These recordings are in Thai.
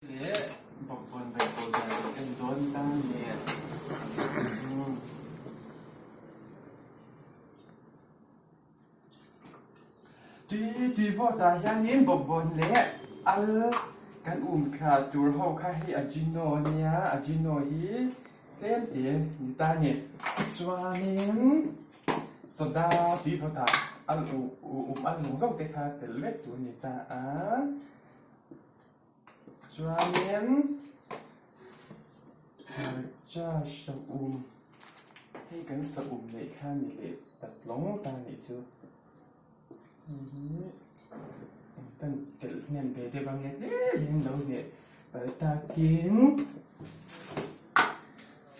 네, Bawkbawn Bawkbawn kan doon tani. Tuy vô ta hianin Bawkbawn le al kan kha tur ho kha hi ajino nia ajino hi tlem ti ni ta ni chuanin soda tuy vô ta al al lung zong te kha tel le tu ni ta a chuanin cha sa hay kan sa nei kha ni le tat long ta ni chu tan tel nem be de bang ye len lo ne pa ta kin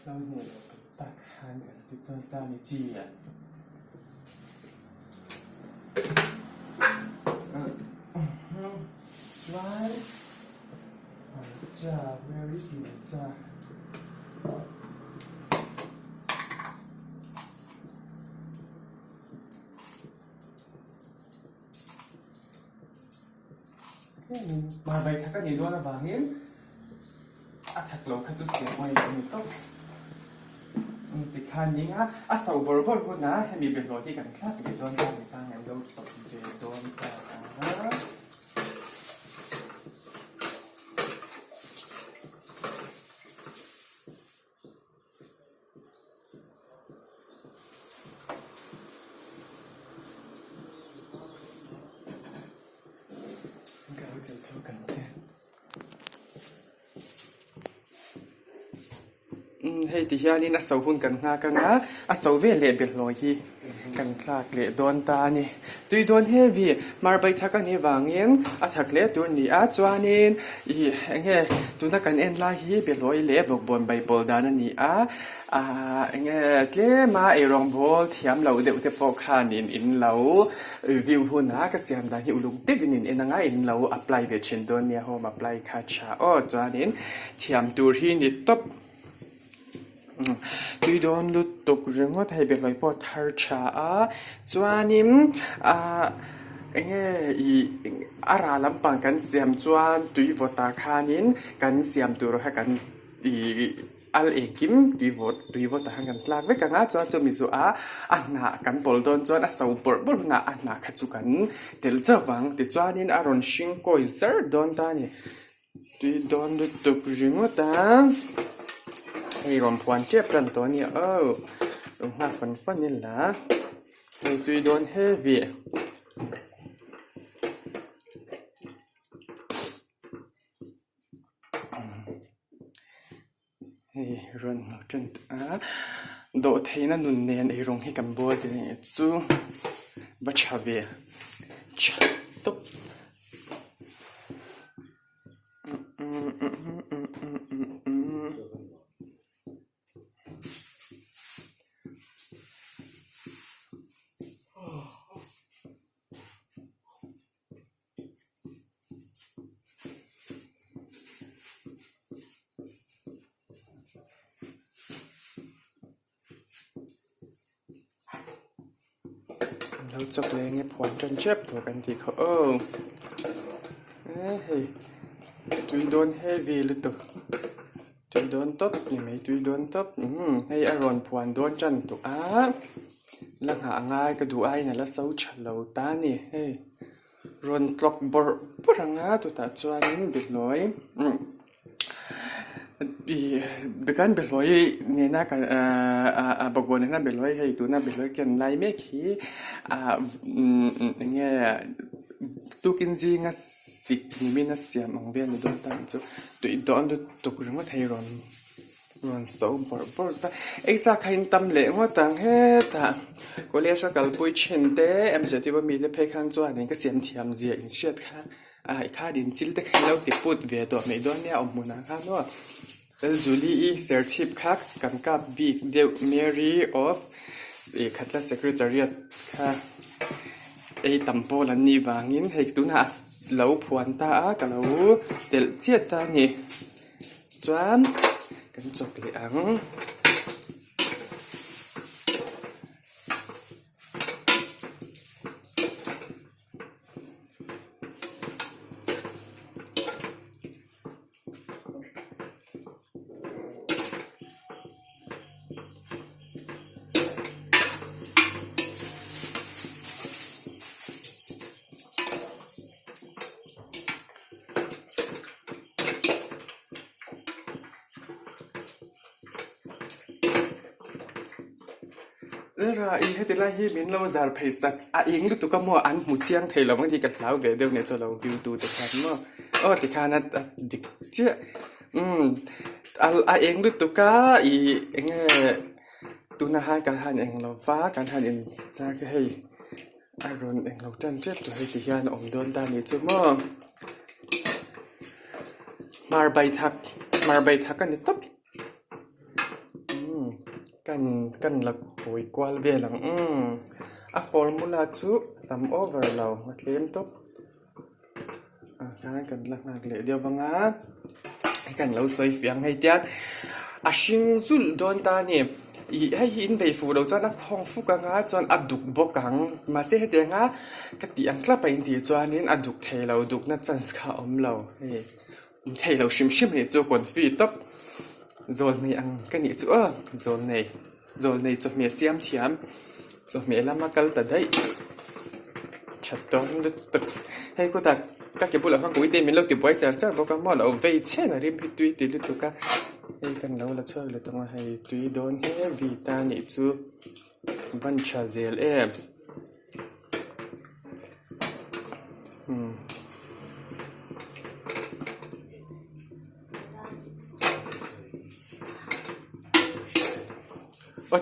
lo ne ta khan kan ti ton ta ni chi ya try where is my chaมาไปทักกันนี่ด้วยนะบางเงี้ยทักเราคัดจุดเสียงไว้ตรงนี้ต้องติดคันนี้ฮะสาวบริบทพูดนะให้มีเป็นรอยที่กันคลาดไปโดนกันในทางงั้นเราสอบเจโดนกันเฮ้ยที่ยานี่นะสาวหุ่นกันงากันนะสาวเวลเล่เป็นลอยที่กันคลากเล่โดนตานี่ตุยโดนเฮวีมาไปทักกันนี่วางเงินทักเล่ตัวนี้จวานินเงี้ยตัวนักกันเอ็นลาฮีเป็นลอยเล่บอกบนใบโพดานันนี่เงี้ยเกมารองโบเทียมเราเดี๋ยวจะพอขานินอินเราวิวหุ่นนะก็เสียมได้ที่อุลุกเด็กนินเอ็นง่ายอินเราอัพไลน์เวชินตัวเนี่ยเขามาอัพไลน์คาชาจวานินเทียมตัวที่นี่ตบตุยโดนลุตกเรื่องว่าไทยเป็นลอยปอดทาร์ชาจวานิมอาราลำปังกันเสียมจวนตุยวตาคานินกันเสียมตัวให้กันอัลเอกิมตุยวตากันลากไว้กันจวนจะมีส่วนอันน่ะกันปอลโดนจวนสาวปอลบลน่ะอันน่ะขจุกันเดลเจ้าวังติจวานินอารอนชิงโกยเซอร์โดนตานี่ตุยโดนลุตกเรื่องว่าตาไอ้รวมพวนเจ็บกันตัวนี้ลงมาฟันนี่แหละไอ้ตุยโดนเฮวีไอ้รอนจนโดดให้นั่นนุ่นเนียนไอ้รงให้กันบัวตัวนี้จูบัชเวียชัดตุ๊บเราจบเลยเนี่ยผลจนเจ็บตัวกันทีเขาเฮ้ยตุยโดนเฮวีหรือตัวตุยโดนตบยังไม่ตุยโดนตบให้อารอนผวนโดนจันตัวลังหาง่ายก็ดูไอ้เนี่ยแล้วเศร้าฉลาตานี่เฮ้ยรอนตอกบอร์ปรังตัวตาจวนนี่เด็กน้อยเด็กกันเบลอยเนี่ยนะกันบอกว่าเนี่ยนะเบลอยให้ตัวน่ะเบลอยกันไล่เมฆีเนี่ยตุกินจีงัสสิกนี่มีนัสเสียมังเบียนโดนตั้งจู่ตัวอีดอนตัวตุกเรื่องว่าไทยรอนสาวบอร์ตาเอ็กซ์ขันตำเล่ว่าตั้งเฮตาก็เลี้ยสักกัลปุยเชนเต้จะที่ว่ามีเล็บเพคันจวนนี่ก็เสียมเทียมเจียงเชียดค่ะข้าดินจิลเด็กให้เราติดพูดเวียตัวไม่โดนเนี่ยอมุนังค่ะเนาะแล้วจูลี่เซอร์ทิปคักกันกับบิ๊กเดลเมรี่ออฟคัตลาเซคริตารีค่ะไอ้ตัมโปลันนี่บางยินให้ตุน่าเหลาพวนตากับเหลาเดลเจียตานี่จวนกันจบเลย ra i hết lại hi min lâu giờ phải sắc yên lúc tụi có mua ăn một chiang thầy là bang đi cắt lão về đâu này cho lão view tụi tụi mà thì khá là địch chứ yên lúc tụi cá nghe tụi na hai cả hai anh lão phá cả hai anh ra cái hay rồi anh lão chân chết rồi thì hiện ông đơn ta này chứ mà mar bay thắc cái này tấp kan lag poi kwal ve lang formula chu tam over lo matlem top kan lak le dio banga kan lo soi fiang hai tiat sing zul don ta ni hai in bei fu do chuan khong fu ka nga chuan aduk bokang ma se hete nga takti ang tla pain ti chuan in aduk thelo duk na chance kha om lo thelo shim he chu kon fi top zol này ăn cái này chứ zol này cho mẹ xem thiam cho mẹ làm makal ta đấy chặt đó nó tự hay cô ta các cái bữa là phong cuối tên mình lâu thì bói giờ chắc bao cái món là về chết là đi tùy tùy lúc cả hay cần lâu là chơi là tông hay tùy đón hết vì ta này chứ văn trà dẻo em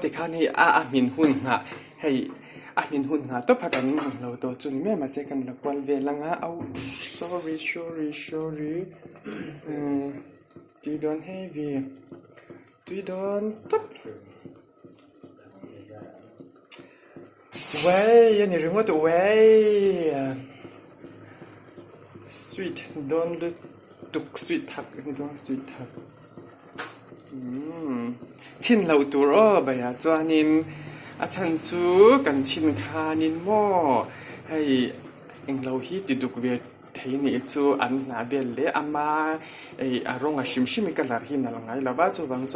thì khá này mình hun ngạ hay mình hun ngạ tốt phát triển lâu tổ chức này mà sẽ cần là quan về lăng á sorry tuy đón hay vì tuy đón tốt vậy anh nhớ tụi vậy sweet đón được tục sweet thật anh đón sweet thật chin lâu tuổi bây giờ cho nên chân chú cần chin kha nên mò hay anh lâu hít thì được về thấy này chú ăn nà về lẽ ama rong shim cái là hin là ngay là ba chú bằng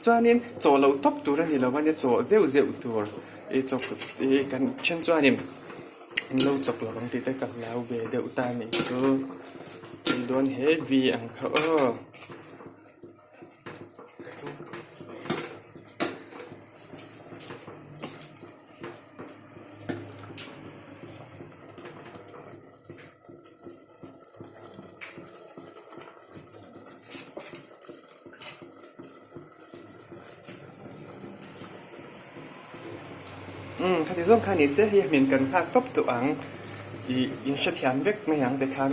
cho nên cho lâu top tuổi này là bao nhiêu cho dễ tuổi cho cần chân cho nên anh lâu chọc là bằng thì tới cần lâu về đều ta này chú đón hết vì ăn khởถ้าที่ร่วมคันนี้เสียให้เหมือนกันภาคตบตัวอังอีอินชัดยันเวกไม่ยังแต่คัน